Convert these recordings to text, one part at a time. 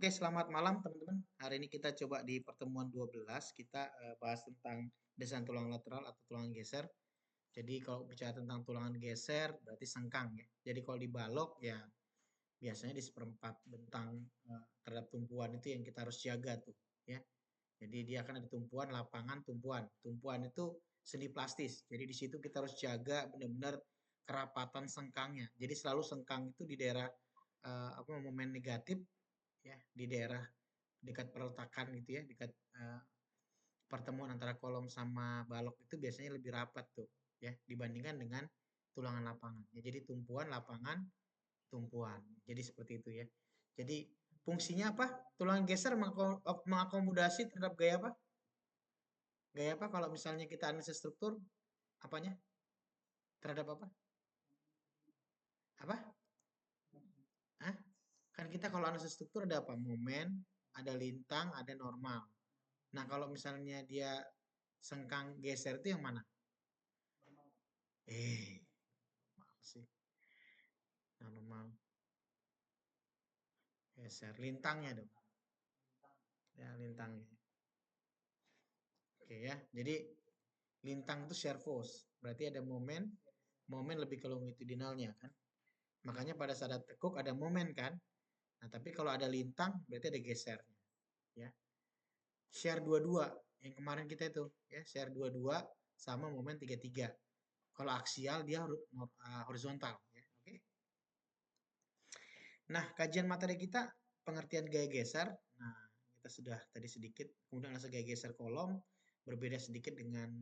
Oke, selamat malam teman-teman. Hari ini kita coba di pertemuan 12 kita bahas tentang desain tulang lateral atau tulangan geser. Jadi kalau bicara tentang tulangan geser berarti sengkang ya. Jadi kalau dibalok ya biasanya di seperempat bentang terhadap tumpuan itu yang kita harus jaga tuh ya. Jadi dia akan ada tumpuan, lapangan, tumpuan. Tumpuan itu seni plastis. Jadi di situ kita harus jaga benar-benar kerapatan sengkangnya. Jadi selalu sengkang itu di daerah momen negatif ya, di daerah dekat peletakan gitu ya, dekat pertemuan antara kolom sama balok itu biasanya lebih rapat tuh ya dibandingkan dengan tulangan lapangan. Ya, jadi tumpuan lapangan tumpuan. Jadi seperti itu ya. Jadi fungsinya apa? Tulangan geser mengakomodasi terhadap gaya apa? Gaya apa kalau misalnya kita analisis struktur apanya? Terhadap apa? Apa? Hah? Kan kita kalau analisis struktur ada apa? Momen, ada lintang, ada normal. Nah, kalau misalnya dia sengkang geser itu yang mana? Eh, maaf sih. Normal geser. Lintangnya dong. Ya, lintangnya. Oke ya. Jadi lintang itu shear force. Berarti ada momen, momen lebih ke longitudinalnya kan. Makanya pada saat ada tekuk ada momen kan. Nah, tapi kalau ada lintang berarti ada gesernya. Ya. Share 22 yang kemarin kita itu ya, share 22 sama momen 33. Kalau aksial dia horizontal ya. Oke. Nah, kajian materi kita pengertian gaya geser. Nah, kita sudah tadi sedikit. Kemudian analisa gaya geser kolom berbeda sedikit dengan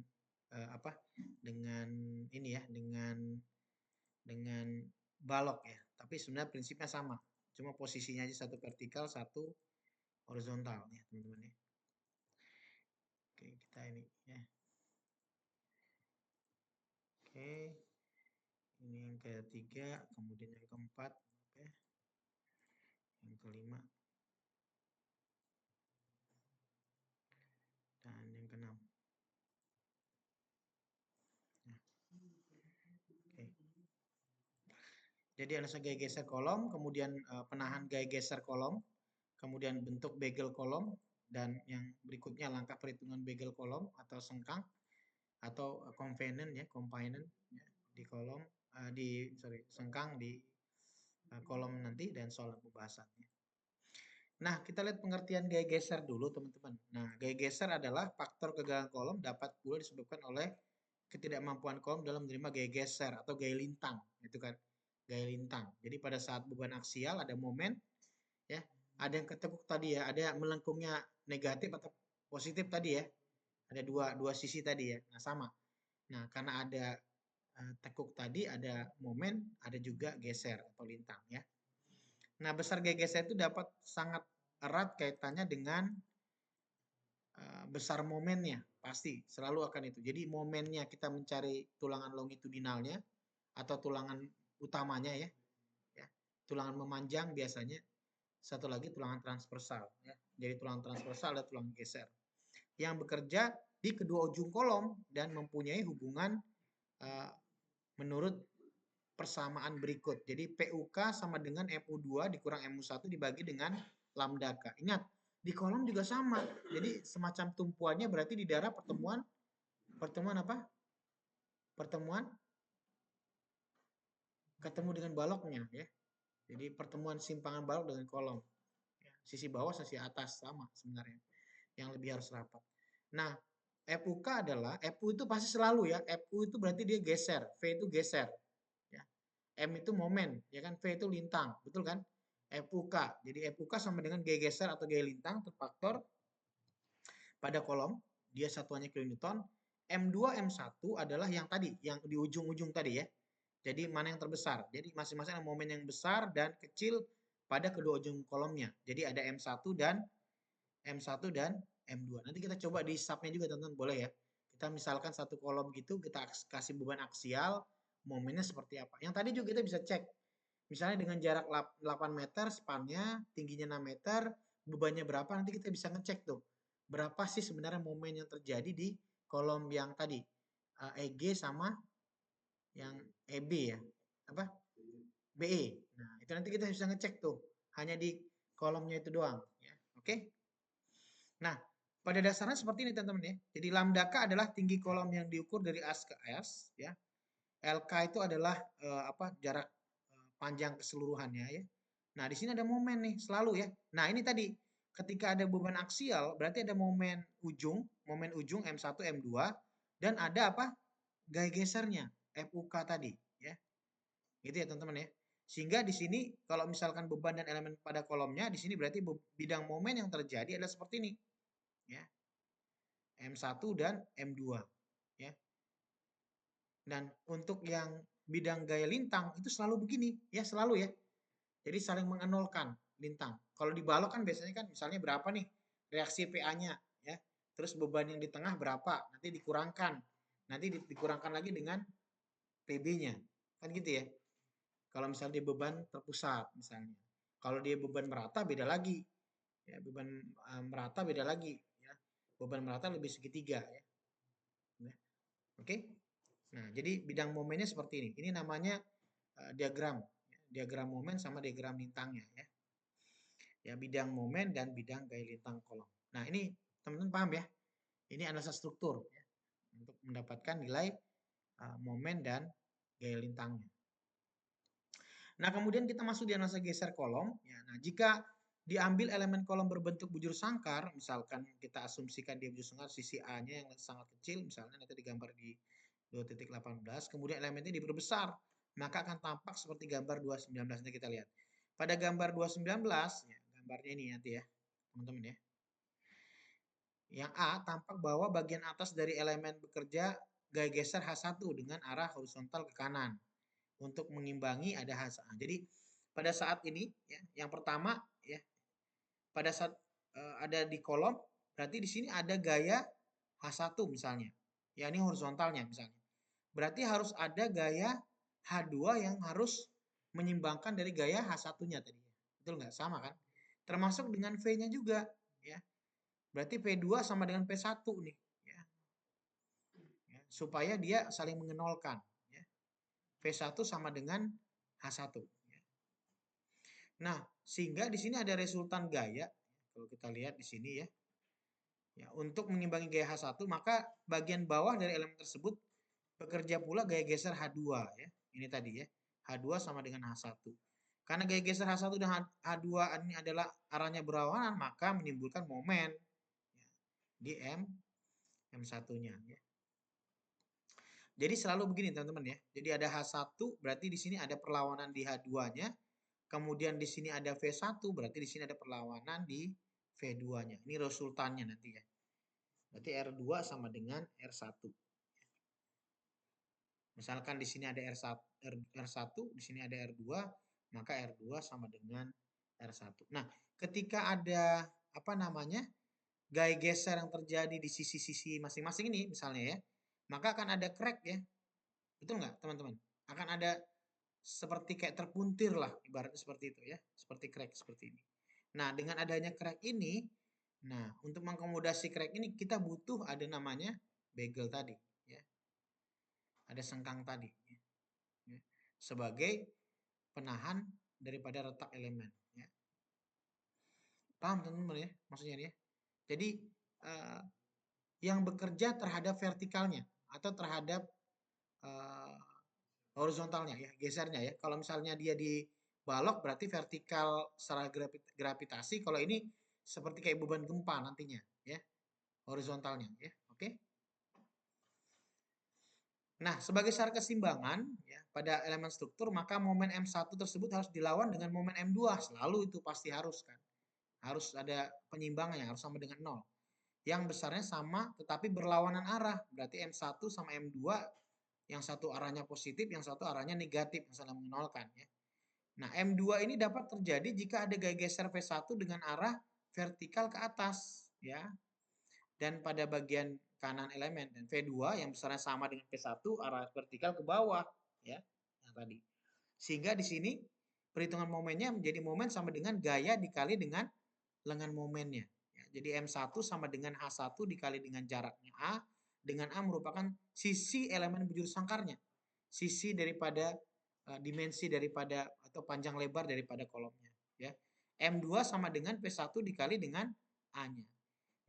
apa? Dengan ini ya, dengan balok ya. Tapi sebenarnya prinsipnya sama. Cuma posisinya aja satu vertikal, satu horizontal ya, teman-teman ya. Oke, kita ini ya. Oke, ini yang ketiga, kemudian yang keempat, oke. Yang kelima, dan yang keenam. Ya. Oke. Jadi analisa gaya geser kolom, kemudian penahan gaya geser kolom, kemudian bentuk begel kolom, dan yang berikutnya langkah perhitungan begel kolom atau sengkang atau convenant ya, component ya, di kolom sengkang di kolom nanti dan soal pembahasannya. Nah, kita lihat pengertian gaya geser dulu, teman-teman. Nah, gaya geser adalah faktor kegagalan kolom dapat pula disebabkan oleh ketidakmampuan kolom dalam menerima gaya geser atau gaya lintang, itu kan. Gaya lintang. Jadi pada saat beban aksial ada momen ya, ada yang ketekuk tadi ya, ada yang melengkungnya negatif atau positif tadi ya. Ada dua sisi tadi ya. Nah, sama. Nah, karena ada tekuk tadi, ada momen, ada juga geser atau lintang ya. Nah, besar gaya geser itu dapat sangat erat kaitannya dengan besar momennya, pasti selalu akan itu. Jadi momennya kita mencari tulangan longitudinalnya atau tulangan utamanya ya, ya. Tulangan memanjang biasanya, satu lagi tulangan transversal ya. Jadi tulangan transversal ada tulangan geser yang bekerja di kedua ujung kolom dan mempunyai hubungan uh, menurut persamaan berikut. Jadi PUK sama dengan MU2 dikurang MU1 dibagi dengan lambda K. Ingat, di kolom juga sama. Jadi semacam tumpuannya berarti di daerah pertemuan apa? Pertemuan ketemu dengan baloknya ya. Jadi pertemuan simpangan balok dengan kolom. Ya, sisi bawah, sisi atas sama sebenarnya. Yang lebih harus rapat. Nah, FUK adalah FU itu pasti selalu ya. FU itu berarti dia geser, V itu geser. Ya. M itu momen, ya kan? V itu lintang, betul kan? FUK. Jadi FUK sama dengan gaya geser atau gaya lintang terfaktor pada kolom, dia satuannya kilonewton. M2, M1 adalah yang tadi, yang di ujung-ujung tadi ya. Jadi mana yang terbesar? Jadi masing-masing ada momen yang besar dan kecil pada kedua ujung kolomnya. Jadi ada M1 dan M2. Nanti kita coba di subnya juga teman-teman, boleh ya. Kita misalkan satu kolom gitu, kita kasih beban aksial, momennya seperti apa. Yang tadi juga kita bisa cek. Misalnya dengan jarak 8 meter, spannya, tingginya 6 meter, bebannya berapa, nanti kita bisa ngecek tuh. Berapa sih sebenarnya momen yang terjadi di kolom yang tadi. EG sama yang EB ya. Apa? BE. Nah, itu nanti kita bisa ngecek tuh. Hanya di kolomnya itu doang. Ya. Oke. Nah, pada dasarnya seperti ini teman-teman ya. Jadi lambda K adalah tinggi kolom yang diukur dari as ke S. Ya. LK itu adalah jarak panjang keseluruhannya ya. Nah, di sini ada momen nih selalu ya. Nah, ini tadi ketika ada beban aksial berarti ada momen ujung M1, M2 dan ada apa? Gaya gesernya FUK tadi ya. Gitu ya teman-teman ya. Sehingga di sini kalau misalkan beban dan elemen pada kolomnya di sini berarti bidang momen yang terjadi adalah seperti ini ya. M1 dan M2 ya. Dan untuk yang bidang gaya lintang itu selalu begini ya, selalu ya. Jadi saling mengenolkan lintang. Kalau di balok kan biasanya kan misalnya berapa nih reaksi PA-nya ya. Terus beban yang di tengah berapa? Nanti dikurangkan. Nanti dikurangkan lagi dengan PB-nya. Kan gitu ya. Kalau misalnya dia beban terpusat misalnya. Kalau dia beban merata beda lagi. Ya, beban merata beda lagi ya. Beban merata lebih segitiga ya. Oke. Nah, jadi bidang momennya seperti ini. Ini namanya diagram. Diagram momen sama diagram lintangnya ya. Ya, bidang momen dan bidang gaya lintang kolom. Nah, ini teman-teman paham ya? Ini analisa struktur ya, untuk mendapatkan nilai momen dan gaya lintangnya. Nah, kemudian kita masuk di analisa geser kolom. Ya, nah, jika diambil elemen kolom berbentuk bujur sangkar, misalkan kita asumsikan dia bujur sangkar, sisi A-nya yang sangat kecil, misalnya nanti digambar di 2.18, kemudian elemennya diperbesar, maka akan tampak seperti gambar 2.19. Nanti kita lihat. Pada gambar 2.19, ya, gambarnya ini nanti ya, teman-teman ya. Yang A tampak bahwa bagian atas dari elemen bekerja gaya geser H1 dengan arah horizontal ke kanan. Untuk mengimbangi ada H1. Jadi pada saat ini ya, yang pertama ya, pada saat ada di kolom berarti di sini ada gaya H1 misalnya. Ya ini horizontalnya misalnya. Berarti harus ada gaya H2 yang harus menyimbangkan dari gaya H1-nya tadi. Betul nggak? Sama kan? Termasuk dengan V-nya juga ya. Berarti P2 sama dengan P1 nih ya. Ya, supaya dia saling mengenolkan ya. V1 sama dengan H1 ya. Nah, sehingga di sini ada resultan gaya kalau kita lihat di sini ya. Ya, untuk mengimbangi gaya H1 maka bagian bawah dari elemen tersebut bekerja pula gaya geser H2 ya. Ini tadi ya. H2 sama dengan H1. Karena gaya geser H1 dan H2 ini adalah arahnya berlawanan maka menimbulkan momen ya, di M1-nya ya. Jadi selalu begini teman-teman ya. Jadi ada H1 berarti di sini ada perlawanan di H2-nya. Kemudian di sini ada V1 berarti di sini ada perlawanan di V2-nya. Ini resultannya nanti ya. Berarti R2 sama dengan R1. Misalkan di sini ada R1, di sini ada R2, maka R2 sama dengan R1. Nah, ketika ada apa namanya? Gaya geser yang terjadi di sisi-sisi masing-masing ini misalnya ya, maka akan ada crack ya. Betul nggak teman-teman? Akan ada seperti kayak terpuntir lah, ibaratnya seperti itu ya, seperti crack seperti ini. Nah, dengan adanya crack ini, nah untuk mengakomodasi crack ini kita butuh ada namanya begal tadi, ya, ada sengkang tadi, ya, sebagai penahan daripada retak elemen. Ya. Paham teman-teman ya, maksudnya ya. Jadi yang bekerja terhadap vertikalnya atau terhadap uh, horizontalnya ya, gesernya ya. Kalau misalnya dia di balok berarti vertikal secara gravitasi, kalau ini seperti kayak beban gempa nantinya ya, horizontalnya ya. Oke. Nah, sebagai syarat keseimbangan ya pada elemen struktur maka momen M1 tersebut harus dilawan dengan momen M2. Selalu itu pasti harus kan. Harus ada penyimbangan yang harus sama dengan 0. Yang besarnya sama tetapi berlawanan arah. Berarti M1 sama M2 yang satu arahnya positif, yang satu arahnya negatif, yang saling mengenolkan ya. Nah, M2 ini dapat terjadi jika ada gaya geser V1 dengan arah vertikal ke atas ya. Dan pada bagian kanan elemen dan V2 yang besarnya sama dengan P1 arah vertikal ke bawah ya. Nah, tadi. Sehingga di sini perhitungan momennya menjadi momen sama dengan gaya dikali dengan lengan momennya. Ya, jadi M1 sama dengan H1 dikali dengan jaraknya A, dengan A merupakan sisi elemen bujur sangkarnya. Sisi daripada dimensi daripada atau panjang lebar daripada kolomnya. Ya. M2 sama dengan P1 dikali dengan A-nya.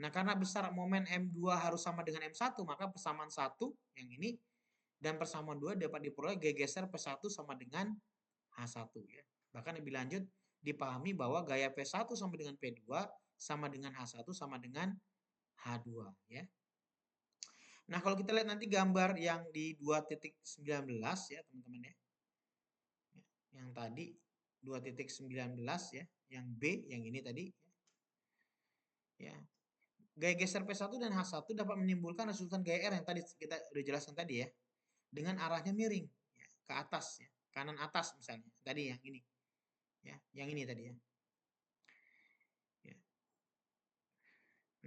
Nah, karena besar momen M2 harus sama dengan M1, maka persamaan 1 yang ini dan persamaan 2 dapat diperoleh G geser P1 sama dengan H1 ya. Bahkan lebih lanjut dipahami bahwa gaya P1 sama dengan P2 sama dengan H1 sama dengan H2 ya. Nah, kalau kita lihat nanti gambar yang di 2.19 ya, teman-teman ya. Yang tadi 2.19 ya, yang B yang ini tadi ya. Gaya geser P1 dan H1 dapat menimbulkan resultan gaya R yang tadi kita udah jelaskan tadi ya. Dengan arahnya miring ya, ke atas ya, kanan atas misalnya. Tadi yang ini. Ya, yang ini tadi ya. Ya.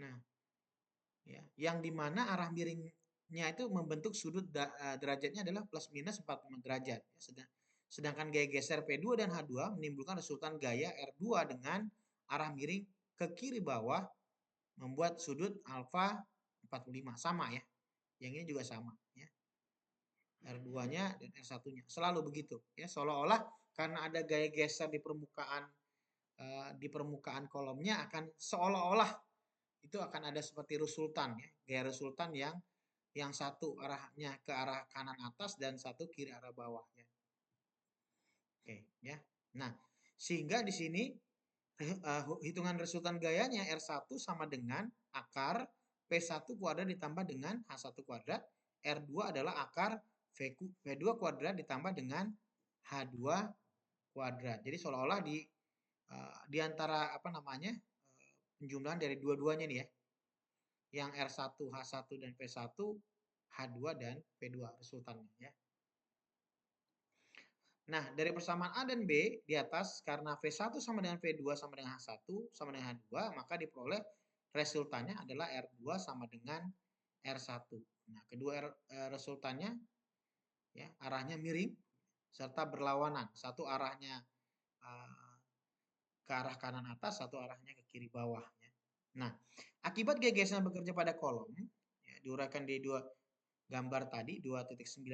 Nah, ya, yang dimana arah miringnya itu membentuk sudut derajatnya adalah plus minus 45 derajat. Ya. Sedangkan gaya geser P2 dan H2 menimbulkan resultan gaya R2 dengan arah miring ke kiri bawah membuat sudut alfa 45 sama ya. Yang ini juga sama ya. R2-nya dan R1-nya. Selalu begitu ya. Seolah-olah karena ada gaya geser di permukaan kolomnya akan seolah-olah itu akan ada seperti resultan ya. Gaya resultan yang satu arahnya ke arah kanan atas dan satu kiri arah bawah ya. Oke ya. Nah, sehingga di sini hitungan resultan gayanya R1 sama dengan akar P1 kuadrat ditambah dengan H1 kuadrat. R2 adalah akar V2 kuadrat ditambah dengan H2 kuadrat. Jadi seolah-olah di antara apa namanya penjumlahan dari dua-duanya nih ya. Yang R1, H1 dan P1, H2 dan P2 resultannya ya. Nah, dari persamaan A dan B di atas, karena V1 sama dengan V2 sama dengan H1 sama dengan H2, maka diperoleh resultannya adalah R2 sama dengan R1. Nah, kedua resultannya ya arahnya miring serta berlawanan. Satu arahnya ke arah kanan atas, satu arahnya ke kiri bawah. Ya. Nah, akibat gegesnya bekerja pada kolom, ya, diuraikan di dua gambar tadi 2.19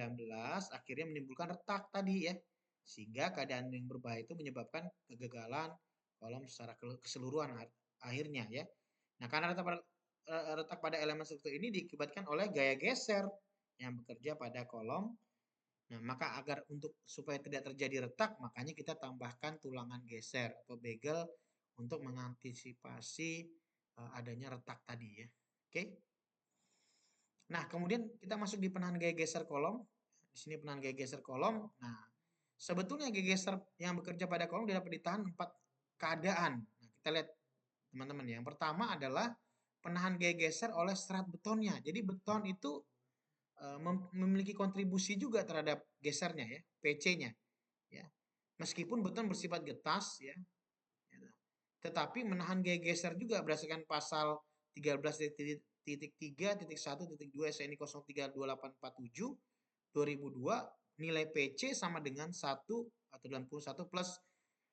akhirnya menimbulkan retak tadi ya. Sehingga keadaan yang berbahaya itu menyebabkan kegagalan kolom secara keseluruhan akhirnya ya. Nah, karena retak pada elemen struktur ini diakibatkan oleh gaya geser yang bekerja pada kolom. Nah, maka agar supaya tidak terjadi retak, makanya kita tambahkan tulangan geser atau begel untuk mengantisipasi adanya retak tadi ya. Oke. Nah, kemudian kita masuk di penahan gaya geser kolom. Di sini penahan gaya geser kolom. Nah, sebetulnya gaya geser yang bekerja pada kolom dapat ditahan 4 keadaan. Nah, kita lihat teman-teman ya. Yang pertama adalah penahan gaya geser oleh serat betonnya. Jadi beton itu memiliki kontribusi juga terhadap gesernya ya, PC-nya ya. Meskipun beton bersifat getas ya. Tetapi menahan gaya geser juga berdasarkan pasal 13.3.1.2 SNI 032847 2002 nilai PC sama dengan 1 atau 81 plus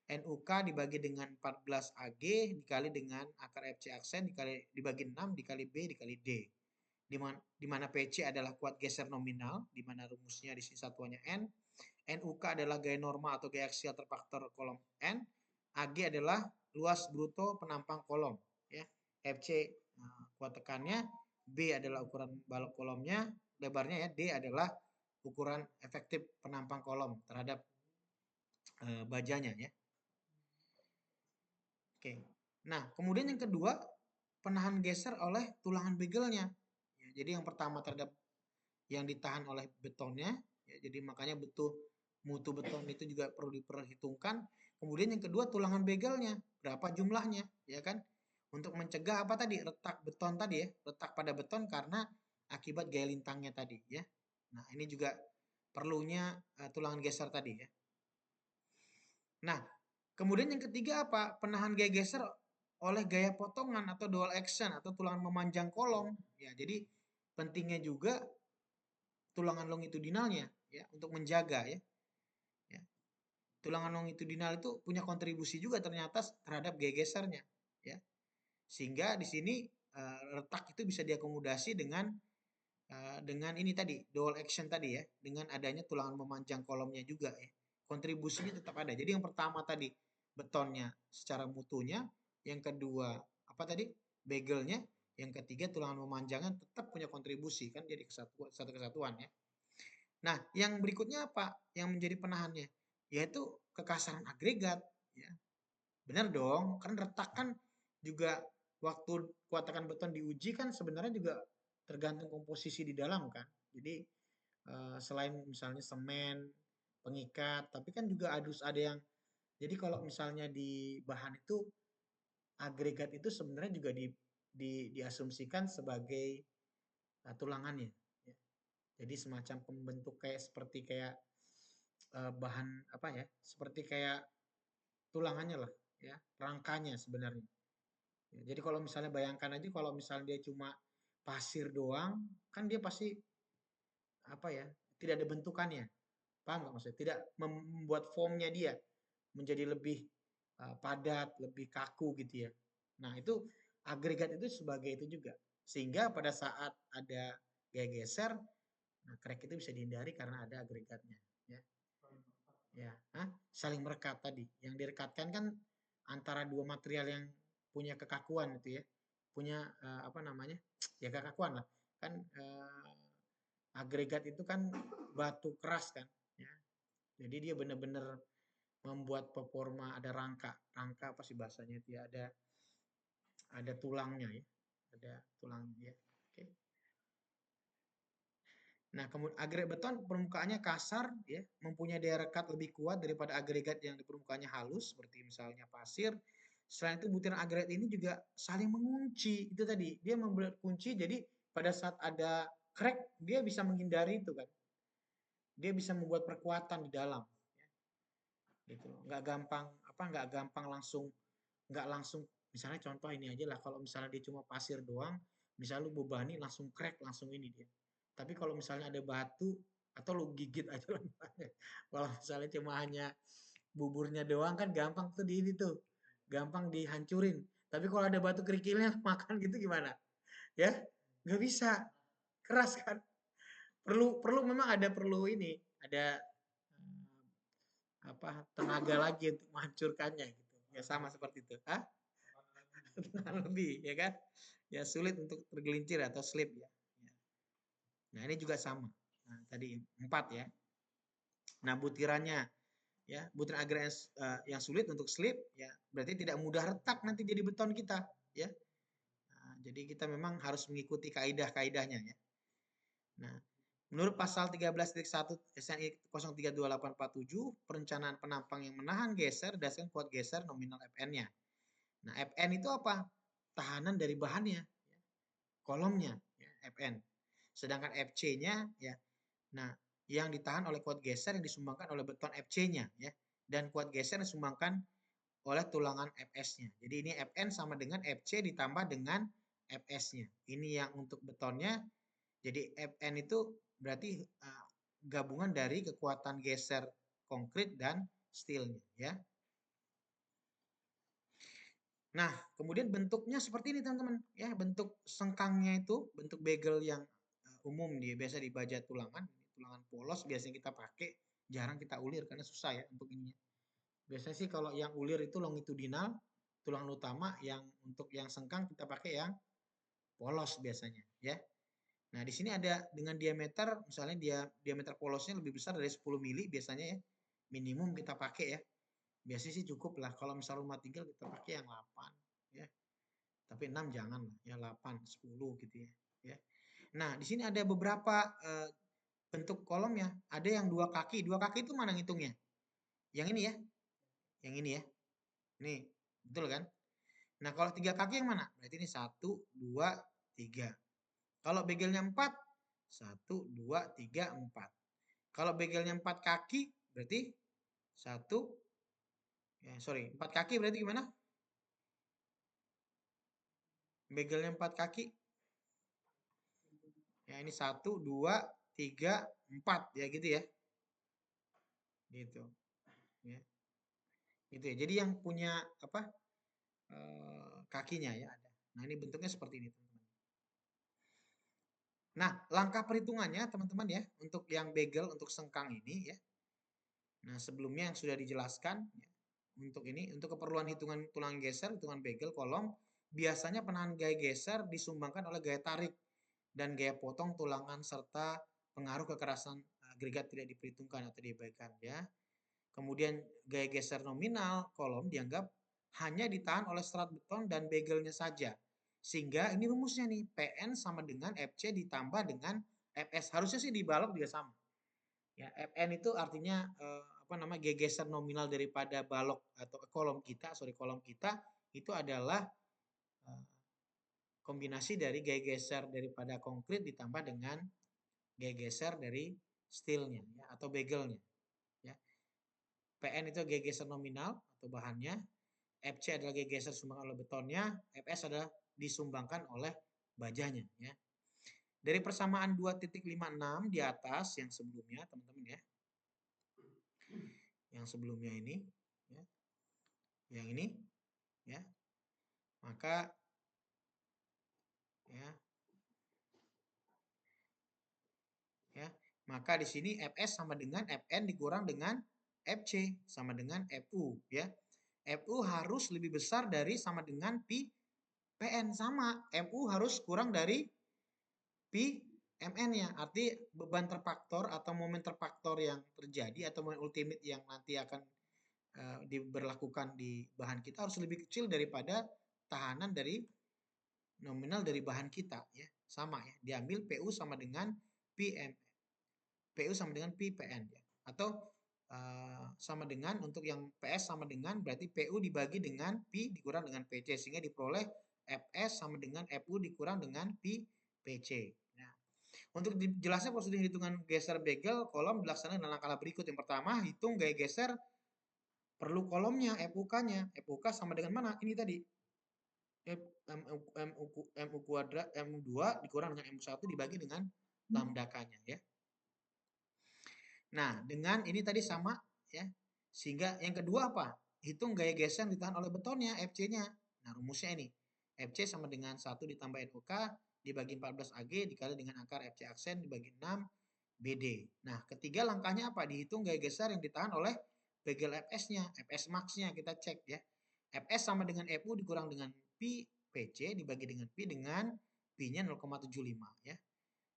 NUK dibagi dengan 14 AG dikali dengan akar FC aksen dibagi 6 dikali B dikali D. Di mana PC adalah kuat geser nominal, di mana rumusnya di sini satuannya N. NUK adalah gaya normal atau gaya aksial terfaktor kolom N. AG adalah luas bruto penampang kolom. Ya. FC kuat tekannya, B adalah ukuran balok kolomnya, lebarnya ya, D adalah ukuran efektif penampang kolom terhadap bajanya ya. Oke. Nah, kemudian yang kedua, penahan geser oleh tulangan begelnya. Ya, jadi yang pertama terhadap yang ditahan oleh betonnya, ya, jadi makanya mutu beton itu juga perlu diperhitungkan. Kemudian yang kedua tulangan begelnya, berapa jumlahnya, ya kan? Untuk mencegah apa tadi? Retak beton tadi ya, retak pada beton karena akibat gaya lintangnya tadi ya. Nah, ini juga perlunya tulangan geser tadi ya. Nah, kemudian yang ketiga apa? Penahan gaya geser oleh gaya potongan atau dual action atau tulangan memanjang kolom. Ya, jadi pentingnya juga tulangan longitudinalnya ya untuk menjaga ya. Ya. Tulangan longitudinal itu punya kontribusi juga ternyata terhadap gaya gesernya ya. Sehingga di sini retak itu bisa diakomodasi dengan ini tadi dual action tadi ya, dengan adanya tulangan memanjang kolomnya juga ya. Kontribusinya tetap ada. Jadi yang pertama tadi betonnya secara mutunya, yang kedua apa tadi? Begelnya, yang ketiga tulangan memanjangnya tetap punya kontribusi kan jadi kesatuan satu kesatuan ya. Nah, yang berikutnya apa? Yang menjadi penahannya yaitu kekasaran agregat ya. Benar dong, kan retak kan juga waktu kuat tekan beton diuji kan sebenarnya juga tergantung komposisi di dalam kan. Jadi selain misalnya semen, pengikat, tapi kan juga ada yang jadi kalau misalnya di bahan itu agregat itu sebenarnya juga diasumsikan sebagai tulangannya. Ya. Jadi semacam pembentuk kayak seperti kayak bahan apa ya? Seperti kayak tulangannya lah, ya rangkanya sebenarnya. Ya, jadi kalau misalnya bayangkan aja kalau misalnya dia cuma pasir doang, kan dia pasti apa ya? Tidak ada bentukannya. Paham nggak maksudnya? Tidak membuat formnya dia menjadi lebih padat, lebih kaku gitu ya. Nah, itu agregat itu sebagai itu juga. Sehingga pada saat ada gaya geser, nah crack itu bisa dihindari karena ada agregatnya. Ya, ya, hah? Saling merekat tadi. Yang direkatkan kan antara dua material yang punya kekakuan itu ya, punya apa namanya? Ya kekakuan lah. Kan agregat itu kan batu keras kan, ya. Jadi dia benar-benar membuat performa ada rangka, rangka apa sih bahasanya itu ya, ada tulangnya ya, ada tulangnya ya. Oke. Nah, kemudian agregat beton permukaannya kasar ya, mempunyai daya rekat lebih kuat daripada agregat yang di permukaannya halus seperti misalnya pasir. Selain itu butiran agregat ini juga saling mengunci. Itu tadi, dia membuat kunci jadi pada saat ada crack dia bisa menghindari itu kan. Dia bisa membuat perkuatan di dalam gitu loh. Nggak langsung misalnya contoh ini aja lah kalau misalnya dia cuma pasir doang, misalnya lu bebani langsung crack langsung ini dia. Tapi kalau misalnya ada batu atau lu gigit aja lah. Kalau misalnya cuma hanya buburnya doang kan gampang tuh di ini tuh. Gampang dihancurin. Tapi kalau ada batu kerikilnya makan gitu gimana? Ya, nggak bisa. Keras kan? Perlu perlu memang perlu ini, ada apa tenaga lagi untuk menghancurkannya gitu. Ya sama seperti itu. Hah? Lebih ya kan? Ya sulit untuk tergelincir atau slip ya. Ya. Nah, ini juga sama. Nah, tadi 4 ya. Nah, butirannya ya, butiran agar yang sulit untuk slip ya, berarti tidak mudah retak nanti jadi beton kita ya. Nah, jadi kita memang harus mengikuti kaidah-kaidahnya ya. Nah, menurut pasal 13.1 SNI 032847, perencanaan penampang yang menahan geser berdasarkan kuat geser nominal Fn-nya. Nah, Fn itu apa? Tahanan dari bahannya, ya. Kolomnya, ya, Fn. Sedangkan Fc-nya, ya, nah yang ditahan oleh kuat geser yang disumbangkan oleh beton Fc-nya, ya, dan kuat geser yang disumbangkan oleh tulangan Fs-nya. Jadi ini Fn sama dengan Fc ditambah dengan Fs-nya. Ini yang untuk betonnya. Jadi Fn itu berarti gabungan dari kekuatan geser konkrit dan steelnya, ya. Nah, kemudian bentuknya seperti ini teman-teman, ya bentuk sengkangnya itu bentuk bagel yang umum dia biasa di baja tulangan, tulangan polos biasanya kita pakai, jarang kita ulir karena susah ya untuk ininya. Biasanya sih kalau yang ulir itu longitudinal, tulangan utama, yang untuk yang sengkang kita pakai yang polos biasanya, ya. Nah, di sini ada dengan diameter, misalnya diameter polosnya lebih besar dari 10 mili biasanya ya, minimum kita pakai ya. Biasanya sih cukup lah, kalau misal rumah tinggal kita pakai yang 8 ya. Tapi 6 jangan lah, ya 8, 10 gitu ya. Ya. Nah, di sini ada beberapa bentuk kolomnya. Ada yang 2 kaki. 2 kaki itu mana ngitungnya? Yang ini ya. Yang ini ya. Nih, betul kan? Nah, kalau 3 kaki yang mana? Berarti ini 1, 2, 3. Kalau begelnya 4, 1, 2, 3, 4. Kalau begelnya 4 kaki, berarti 1, ya sorry, 4 kaki berarti gimana? Begelnya 4 kaki. Ya ini 1, 2, 3, 4 ya gitu ya. Gitu. Ya. Gitu ya. Jadi yang punya apa? Kakinya ya ada. Nah, ini bentuknya seperti ini, teman-teman. Nah, langkah perhitungannya teman-teman ya, untuk yang begel untuk sengkang ini ya. Nah, sebelumnya yang sudah dijelaskan ya. untuk keperluan hitungan tulang geser, hitungan begel kolom, biasanya penahan gaya geser disumbangkan oleh gaya tarik dan gaya potong tulangan serta pengaruh kekerasan agregat tidak diperhitungkan atau diabaikan ya. Kemudian gaya geser nominal kolom dianggap hanya ditahan oleh serat beton dan begelnya saja. Sehingga ini rumusnya nih, PN sama dengan FC ditambah dengan FS. Harusnya sih dibalok juga sama. Ya, FN itu artinya gaya geser nominal daripada balok atau kolom kita itu adalah eh, kombinasi dari gaya geser daripada konkrit ditambah dengan gaya geser dari steelnya ya, atau begelnya ya. PN itu gaya geser nominal atau bahannya, FC adalah gaya geser sumbangkan oleh betonnya, FS adalah disumbangkan oleh bajanya ya. Dari persamaan 2.56 di atas yang sebelumnya teman-teman ya. Yang sebelumnya ini ya. Yang ini ya. Maka ya ya. Maka di sini Fs sama dengan Fn dikurang dengan Fc sama dengan Fu ya. Fu harus lebih besar dari sama dengan pi Pn sama. Mu harus kurang dari pi Mn-nya. Arti beban terfaktor atau momen terfaktor yang terjadi atau momen ultimate yang nanti akan diberlakukan di bahan kita harus lebih kecil daripada tahanan dari nominal dari bahan kita ya. Sama ya. Diambil Pu sama dengan Pm. Pu sama dengan Pi Pn ya. Atau sama dengan untuk yang PS sama dengan berarti Pu dibagi dengan Pi dikurang dengan PC sehingga diperoleh Fs sama dengan Fu dikurang dengan Pi PC. Nah, untuk dijelaskan prosedur hitungan geser begel kolom dilaksanakan dengan langkah berikut. Yang pertama, hitung gaya geser perlu kolomnya, FUK-nya. FUK sama dengan mana? Ini tadi. MU kuadrat, MU2 dikurang dengan MU1 dibagi dengan lambda-nya ya. Nah, dengan ini tadi sama ya. Sehingga yang kedua apa? Hitung gaya geser yang ditahan oleh betonnya, FC-nya. Nah, rumusnya ini. FC sama dengan 1 ditambah NUK dibagi 14 AG dikali dengan akar FC aksen dibagi 6 BD. Nah, ketiga langkahnya apa? Dihitung gaya geser yang ditahan oleh begel FS-nya, FS max-nya kita cek ya. FS sama dengan FU dikurang dengan Pi PC dibagi dengan Pi dengan Pi-nya 0,75 ya.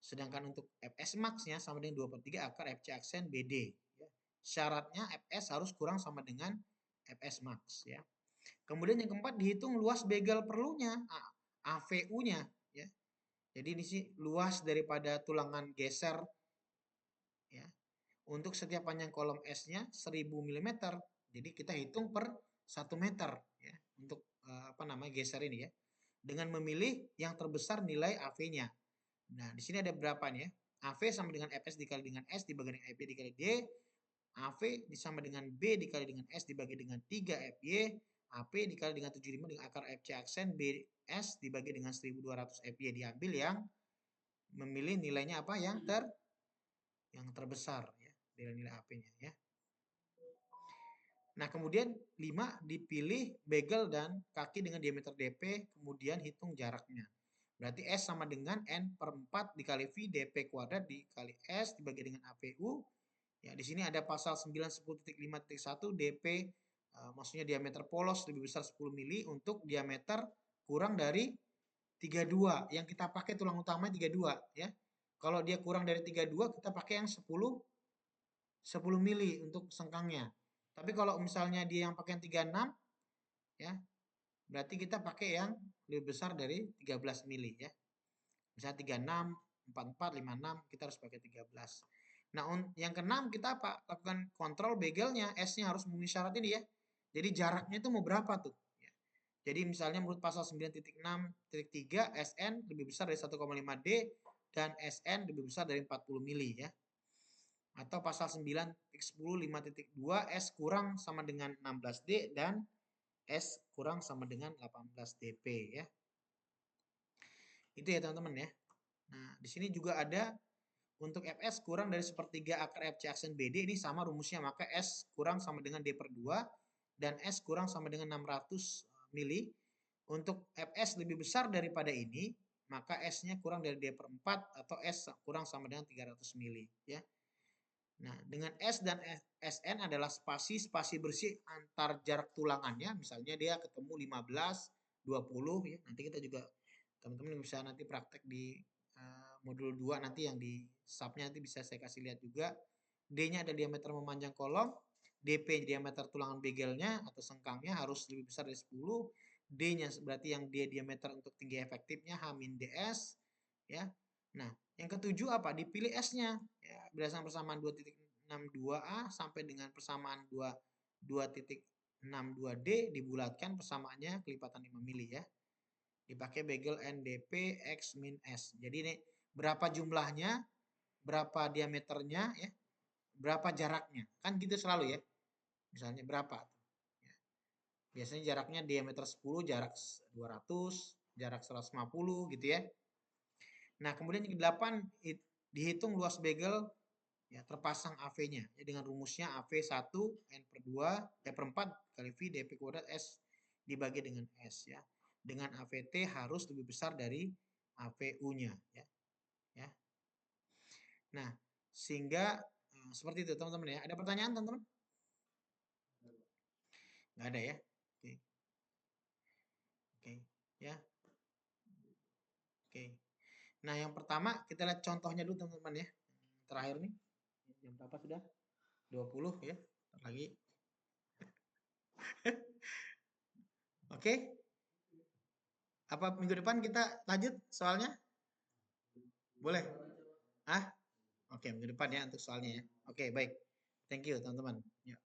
Sedangkan untuk Fs max-nya sama dengan 2/3 akar Fc aksen BD. Ya. Syaratnya Fs harus kurang sama dengan Fs max. Ya. Kemudian yang keempat dihitung luas begel perlunya, AVU-nya. Ya. Jadi ini sih luas daripada tulangan geser. Ya. Untuk setiap panjang kolom S-nya 1000 mm. Jadi kita hitung per 1 meter. Ya. Untuk geser ini ya. Dengan memilih yang terbesar nilai AV-nya. Nah, di sini ada berapa nih ya? AV sama dengan Fs dikali dengan S dibagi dengan FY dikali D. AV sama dengan B dikali dengan S dibagi dengan 3 FY. AP dikali dengan 75 dengan akar FC aksen BS dibagi dengan 1200 FY. Diambil yang memilih nilainya apa? Yang terbesar ya, nilai AP-nya ya. Nah, kemudian 5 dipilih begel dan kaki dengan diameter DP, kemudian hitung jaraknya. Berarti S sama dengan N per 4 dikali V dP kuadrat dikali S dibagi dengan APU. Ya, di sini ada pasal 910.5.1 DP, maksudnya diameter polos lebih besar 10 mili untuk diameter kurang dari 32. Yang kita pakai tulang utamanya 32 ya. Kalau dia kurang dari 32 kita pakai yang 10 mili untuk sengkangnya. Tapi kalau misalnya dia yang pakai yang 36 ya, berarti kita pakai yang lebih besar dari 13 mili ya. Misalnya 36, 44, 56, kita harus pakai 13. Nah, yang keenam kita apa? Lakukan kontrol begelnya, S-nya harus memenuhi syarat ini ya. Jadi jaraknya itu mau berapa tuh? Ya. Jadi misalnya menurut pasal 9.6.3 SN lebih besar dari 1,5 D dan SN lebih besar dari 40 mili ya. Atau pasal 9.10.5.2 S kurang sama dengan 16 D dan S kurang sama dengan 18 DP ya. Itu ya teman-teman ya. Nah, di sini juga ada untuk Fs kurang dari 1/3 akar Fc aksen BD ini sama rumusnya, maka S kurang sama dengan D per 2 dan S kurang sama dengan 600 mili. Untuk Fs lebih besar daripada ini, maka S-nya kurang dari D per 4 atau S kurang sama dengan 300 mili ya. Nah, dengan S dan SN adalah spasi bersih antar jarak tulangannya. Misalnya dia ketemu 15, 20 ya. Nanti kita juga teman-teman bisa nanti praktek di modul 2 nanti yang di subnya nanti bisa saya kasih lihat juga. D-nya ada diameter memanjang kolom, DP diameter tulangan begelnya atau sengkangnya harus lebih besar dari 10. D-nya berarti yang D diameter untuk tinggi efektifnya H-DS ya. Nah, yang ketujuh apa? Dipilih S-nya. Ya, berdasarkan persamaan 2.62A sampai dengan persamaan 2.62D dibulatkan persamaannya kelipatan 5 mili ya. Dipakai bagel NDP X min S. Jadi ini berapa jumlahnya, berapa diameternya ya, berapa jaraknya. Kan gitu selalu ya. Misalnya berapa? Ya. Biasanya jaraknya diameter 10, jarak 200, jarak 150 gitu ya. Nah, kemudian yang ke-8 dihitung luas bagel ya terpasang AV-nya ya, dengan rumusnya AV1 N per 2 per 4 kali V dP kuadrat S dibagi dengan S ya. Dengan AVT harus lebih besar dari AVU-nya ya. Ya. Nah, sehingga seperti itu teman-teman ya. Ada pertanyaan teman-teman? Nggak ada ya? Oke. Oke, ya. Oke. Nah, yang pertama kita lihat contohnya dulu teman-teman ya. Terakhir nih. Jam berapa sudah? 20 ya. Lagi. Oke. Apa minggu depan kita lanjut soalnya? Boleh? Ah? Oke, minggu depan ya untuk soalnya ya. Oke, baik. Thank you teman-teman. Ya.